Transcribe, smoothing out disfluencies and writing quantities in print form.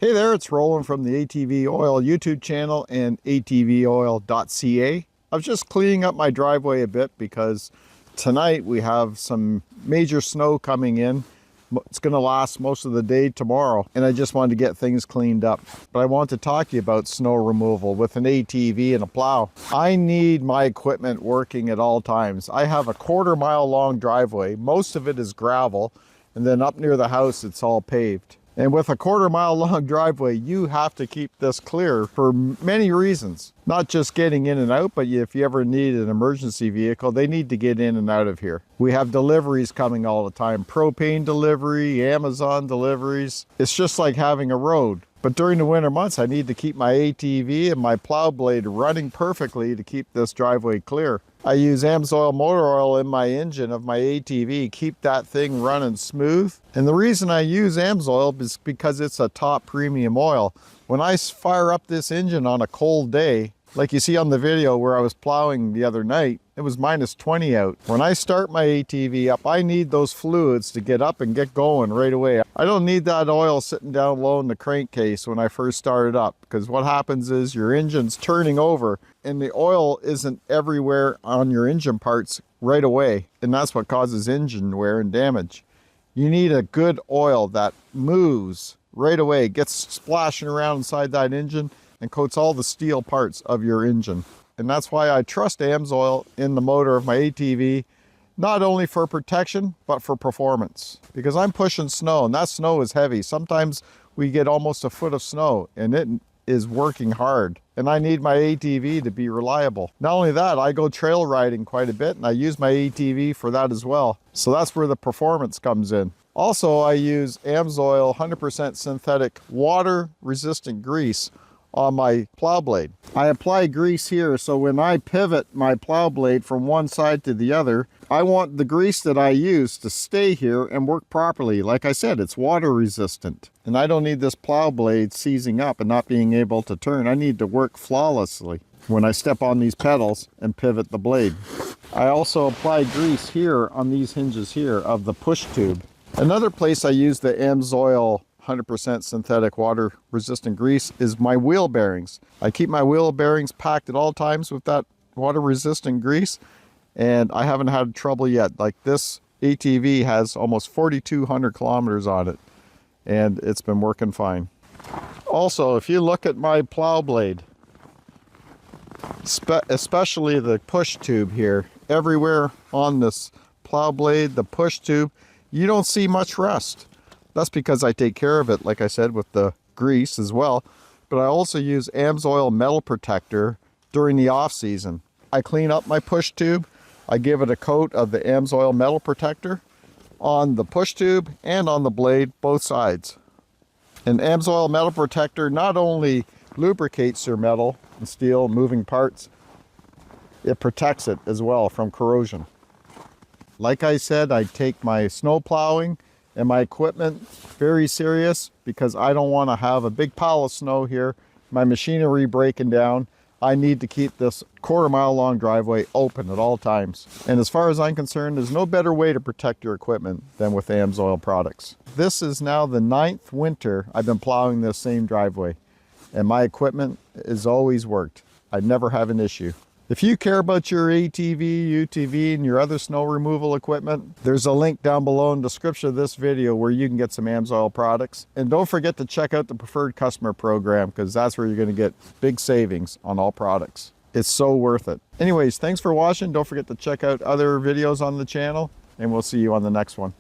Hey there, it's Roland from the ATV Oil YouTube channel and atvoil.ca. I was just cleaning up my driveway a bit because tonight we have some major snow coming in. It's going to last most of the day tomorrow, and I just wanted to get things cleaned up. But I want to talk to you about snow removal with an ATV and a plow. I need my equipment working at all times. I have a 1/4 mile long driveway. Most of it is gravel, and then up near the house it's all paved. And with a 1/4 mile long driveway, you have to keep this clear for many reasons. Not just getting in and out, but if you ever need an emergency vehicle, they need to get in and out of here. We have deliveries coming all the time, propane delivery, Amazon deliveries. It's just like having a road. But during the winter months, I need to keep my ATV and my plow blade running perfectly to keep this driveway clear. I use Amsoil motor oil in my engine of my ATV, keep that thing running smooth. And the reason I use Amsoil is because it's a top premium oil. When I fire up this engine on a cold day, like you see on the video where I was plowing the other night, it was -20 out. When I start my ATV up, I need those fluids to get up and get going right away. I don't need that oil sitting down low in the crankcase when I first start it up, because what happens is your engine's turning over and the oil isn't everywhere on your engine parts right away. And that's what causes engine wear and damage. You need a good oil that moves right away, gets splashing around inside that engine and coats all the steel parts of your engine. And that's why I trust Amsoil in the motor of my ATV, not only for protection, but for performance. Because I'm pushing snow, and that snow is heavy. Sometimes we get almost a foot of snow, and it is working hard. And I need my ATV to be reliable. Not only that, I go trail riding quite a bit, and I use my ATV for that as well. So that's where the performance comes in. Also, I use Amsoil 100% synthetic water-resistant grease on my plow blade. I apply grease here, so when I pivot my plow blade from one side to the other, I want the grease that I use to stay here and work properly. Like I said, it's water resistant, and I don't need this plow blade seizing up and not being able to turn. I need to work flawlessly when I step on these pedals and pivot the blade. I also apply grease here on these hinges here of the push tube. Another place I use the Amsoil 100% synthetic water resistant grease is my wheel bearings. I keep my wheel bearings packed at all times with that water resistant grease, and I haven't had trouble yet. Like this ATV has almost 4,200 kilometers on it, and it's been working fine. Also, if you look at my plow blade, especially the push tube here, everywhere on this plow blade, the push tube, you don't see much rust. That's because I take care of it, like I said, with the grease as well. But I also use Amsoil metal protector during the off season. I clean up my push tube. I give it a coat of the Amsoil metal protector on the push tube and on the blade, both sides. And Amsoil metal protector not only lubricates your metal and steel moving parts, it protects it as well from corrosion. Like I said, I take my snow plowing and my equipment very serious because I don't want to have a big pile of snow here, my machinery breaking down. I need to keep this 1/4 mile long driveway open at all times. And as far as I'm concerned, there's no better way to protect your equipment than with Amsoil products. This is now the 9th winter I've been plowing this same driveway, and my equipment has always worked. I never have an issue. If you care about your ATV, UTV, and your other snow removal equipment, there's a link down below in the description of this video where you can get some Amsoil products. And don't forget to check out the preferred customer program, because that's where you're going to get big savings on all products. It's so worth it. Anyways, thanks for watching. Don't forget to check out other videos on the channel, and we'll see you on the next one.